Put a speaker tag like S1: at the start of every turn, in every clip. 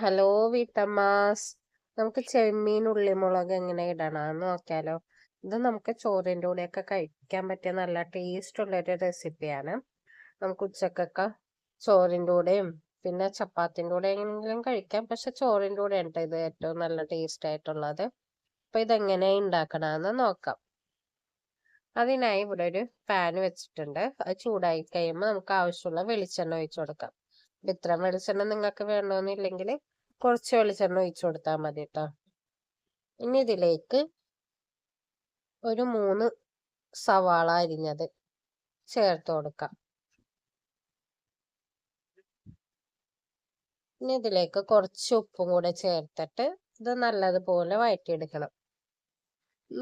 S1: Hello വീട്ടമ്മാസ്. നമുക്ക് ചെമ്മീൻ ഉള്ളിമുളക് എങ്ങനെ ഇടണമെന്ന് നോക്കിയാലോ. ഇത് നമുക്ക് ചോറിൻ്റെ കൂടെയൊക്കെ കഴിക്കാൻ പറ്റിയ നല്ല ടേസ്റ്റ് ഉള്ളൊരു റെസിപ്പിയാണ്. നമുക്ക് ഉച്ചക്കൊക്കെ ചോറിൻ്റെ കൂടെയും പിന്നെ ചപ്പാത്തിൻ്റെ കൂടെ എങ്ങനെയെങ്കിലും കഴിക്കാം. പക്ഷെ ചോറിൻ്റെ കൂടെ ഉണ്ട് ഇത് ഏറ്റവും നല്ല ടേസ്റ്റ് ആയിട്ടുള്ളത്. അപ്പോൾ ഇതെങ്ങനെ ഉണ്ടാക്കണമെന്ന് നോക്കാം. അതിനായി ഇവിടെ ഒരു പാൻ വെച്ചിട്ടുണ്ട്. അത് ചൂടായി കഴിയുമ്പോൾ നമുക്ക് ആവശ്യമുള്ള വെളിച്ചെണ്ണ ഒഴിച്ചു കൊടുക്കാം. ഇത്രയും വെളിച്ചെണ്ണ നിങ്ങൾക്ക് വേണമെന്നില്ലെങ്കിൽ കുറച്ച് വെളിച്ചെണ്ണ ഒഴിച്ചു കൊടുത്താൽ മതി കേട്ടോ. ഇനി ഇതിലേക്ക് ഒരു 3 സവാള അരിഞ്ഞത് ചേർത്ത് കൊടുക്കാം. ഇനി ഇതിലേക്ക് കുറച്ച് ഉപ്പും കൂടെ ചേർത്തിട്ട് ഇത് നല്ലതുപോലെ വഴറ്റിയെടുക്കണം.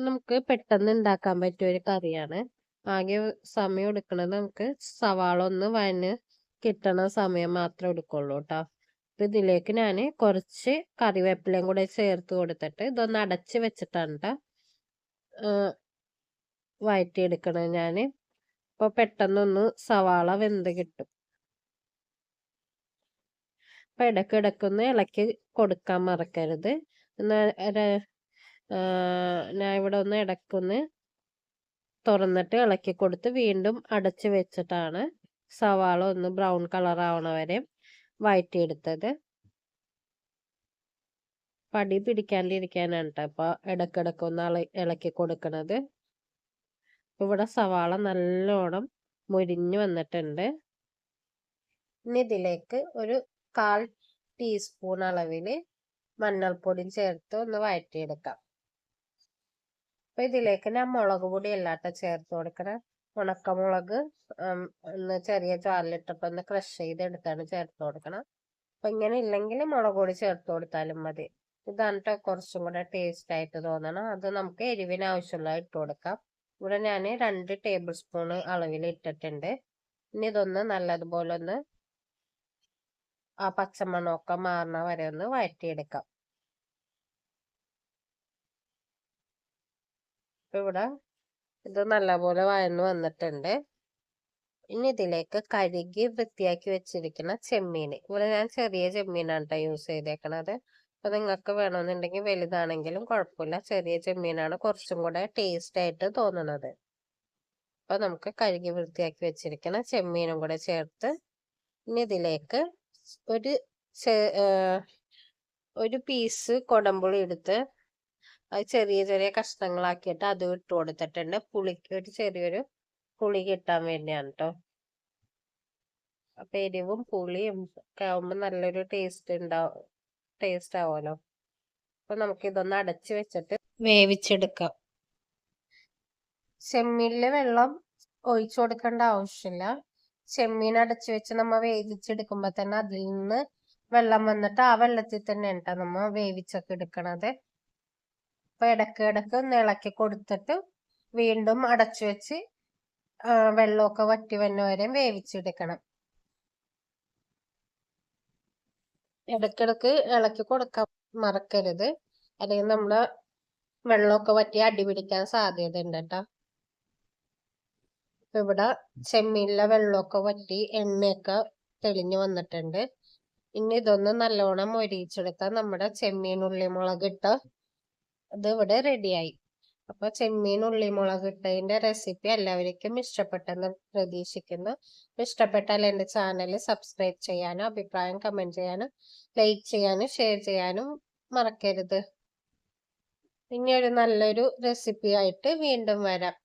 S1: നമുക്ക് പെട്ടെന്ന് ഉണ്ടാക്കാൻ പറ്റിയ ഒരു കറിയാണ്. ആകെ സമയം എടുക്കുന്നത് നമുക്ക് സവാള ഒന്ന് വഴന്ന് കിട്ടണ സമയം മാത്രമേ എടുക്കുള്ളൂ കേട്ടോ. അപ്പം ഇതിലേക്ക് ഞാൻ കുറച്ച് കറിവേപ്പിലയും കൂടെ ചേർത്ത് കൊടുത്തിട്ട് ഇതൊന്ന് അടച്ച് വെച്ചിട്ടാണ് കേട്ടോ വഴറ്റിയെടുക്കണത് ഞാൻ. അപ്പോൾ പെട്ടെന്നൊന്ന് സവാള വെന്ത് കിട്ടും. അപ്പം ഇടയ്ക്കിടയ്ക്കൊന്ന് ഇളക്കി കൊടുക്കാൻ മറക്കരുത്. ഞാൻ ഇവിടെ ഒന്ന് ഇടയ്ക്കൊന്ന് തുറന്നിട്ട് ഇളക്കി കൊടുത്ത് വീണ്ടും അടച്ച് വെച്ചിട്ടാണ് സവാള ഒന്ന് ബ്രൗൺ കളർ ആവണ വരെ വഴറ്റിയെടുത്തത്. പടി പിടിക്കാണ്ടിരിക്കാനാണ് കേട്ടോ അപ്പോൾ ഇടയ്ക്കിടയ്ക്കൊന്ന് ഇളക്കി കൊടുക്കണത്. ഇവിടെ സവാള നല്ലോണം മുരിഞ്ഞു വന്നിട്ടുണ്ട്. ഇനി ഇതിലേക്ക് ഒരു 1/4 ടീസ്പൂൺ അളവിൽ മഞ്ഞൾപ്പൊടി ചേർത്ത് ഒന്ന് വഴറ്റിയെടുക്കാം. അപ്പം ഇതിലേക്ക് ഞാൻ മുളക് പൊടി അല്ലാത്ത ചേർത്ത് കൊടുക്കണം. ഉണക്കമുളക് ഒന്ന് ചെറിയ ജാറിലിട്ടിട്ട് ഒന്ന് ക്രഷ് ചെയ്തെടുത്താണ് ചേർത്ത് കൊടുക്കണം. അപ്പം ഇങ്ങനെ ഇല്ലെങ്കിൽ മുളക് പൊടി ചേർത്ത് കൊടുത്താലും മതി. ഇതാണ് കുറച്ചും കൂടെ ടേസ്റ്റ് ആയിട്ട് തോന്നണം. അത് നമുക്ക് എരിവിന് ആവശ്യമുള്ള ഇട്ട് കൊടുക്കാം. ഇവിടെ ഞാൻ 2 ടേബിൾ സ്പൂൺ അളവിൽ ഇട്ടിട്ടുണ്ട്. ഇനി ഇതൊന്ന് നല്ലതുപോലെ ഒന്ന് ആ പച്ചമണമൊക്കെ മാറണ വരെ ഒന്ന് വഴറ്റിയെടുക്കാം. ഇപ്പം ഇവിടെ ഇത് നല്ലപോലെ വഴന്ന് വന്നിട്ടുണ്ട്. ഇനി ഇതിലേക്ക് കഴുകി വൃത്തിയാക്കി വെച്ചിരിക്കുന്ന ചെമ്മീൻ, ഇവിടെ ഞാൻ ചെറിയ ചെമ്മീനാണ് കേട്ടോ യൂസ് ചെയ്തേക്കണത്. അപ്പോൾ നിങ്ങൾക്ക് വേണമെന്നുണ്ടെങ്കിൽ വലുതാണെങ്കിലും കുഴപ്പമില്ല. ചെറിയ ചെമ്മീനാണ് കുറച്ചും കൂടെ ടേസ്റ്റ് ആയിട്ട് തോന്നുന്നത്. അപ്പോൾ നമുക്ക് കഴുകി വൃത്തിയാക്കി വെച്ചിരിക്കുന്ന ചെമ്മീനും കൂടെ ചേർത്ത് ഇനി ഇതിലേക്ക് ഒരു പീസ് കൊടംപുളി എടുത്ത് അത് ചെറിയ ചെറിയ കഷ്ണങ്ങളാക്കിയിട്ട് അത് ഇട്ട് കൊടുത്തിട്ടുണ്ട്. പുളിക്ക് ഒരു ചെറിയൊരു പുളി കിട്ടാൻ വേണ്ടിയാണ് കേട്ടോ. അപ്പം എരിവും പുളിയും ഒക്കെ ആവുമ്പോൾ നല്ലൊരു ടേസ്റ്റ് ആവുമല്ലോ. അപ്പം നമുക്കിതൊന്ന് അടച്ച് വെച്ചിട്ട് വേവിച്ചെടുക്കാം. ചെമ്മീനിൽ വെള്ളം ഒഴിച്ചു കൊടുക്കേണ്ട ആവശ്യമില്ല. ചെമ്മീൻ അടച്ചു വെച്ച് നമ്മൾ വേവിച്ചെടുക്കുമ്പോൾ തന്നെ അതിൽ നിന്ന് വെള്ളം വന്നിട്ട് ആ വെള്ളത്തിൽ തന്നെ കേട്ടോ നമ്മൾ വേവിച്ചൊക്കെ എടുക്കണത്. അപ്പം ഇടയ്ക്ക് ഒന്ന് ഇളക്കി കൊടുത്തിട്ട് വീണ്ടും അടച്ചു വെച്ച് വെള്ളമൊക്കെ വറ്റി വന്നവരെ വേവിച്ചെടുക്കണം. ഇടയ്ക്കിടയ്ക്ക് ഇളക്കി കൊടുക്കാൻ മറക്കരുത്, അല്ലെങ്കിൽ നമ്മുടെ വെള്ളമൊക്കെ വറ്റി അടി പിടിക്കാൻ സാധ്യത ഉണ്ട് കേട്ടോ. ഇപ്പം ഇവിടെ ചെമ്മീനിലെ വെള്ളമൊക്കെ വറ്റി എണ്ണയൊക്കെ തെളിഞ്ഞു വന്നിട്ടുണ്ട്. ഇനി ഇതൊന്ന് നല്ലോണം മൊരിയിച്ചെടുത്താൽ നമ്മുടെ ചെമ്മീൻ ഉള്ളിമുളക് ഇട്ട് ഇത് ഇവിടെ റെഡിയായി. അപ്പോൾ ചെമ്മീൻ ഉള്ളിമുളക് ഇട്ടതിൻ്റെ റെസിപ്പി എല്ലാവർക്കും ഇഷ്ടപ്പെട്ടെന്ന് പ്രതീക്ഷിക്കുന്നു. ഇഷ്ടപ്പെട്ടാൽ എൻ്റെ ചാനൽ സബ്സ്ക്രൈബ് ചെയ്യാനും അഭിപ്രായം കമൻറ്റ് ചെയ്യാനും ലൈക്ക് ചെയ്യാനും ഷെയർ ചെയ്യാനും മറക്കരുത്. ഇനി ഒരു നല്ലൊരു റെസിപ്പി ആയിട്ട് വീണ്ടും വരാം.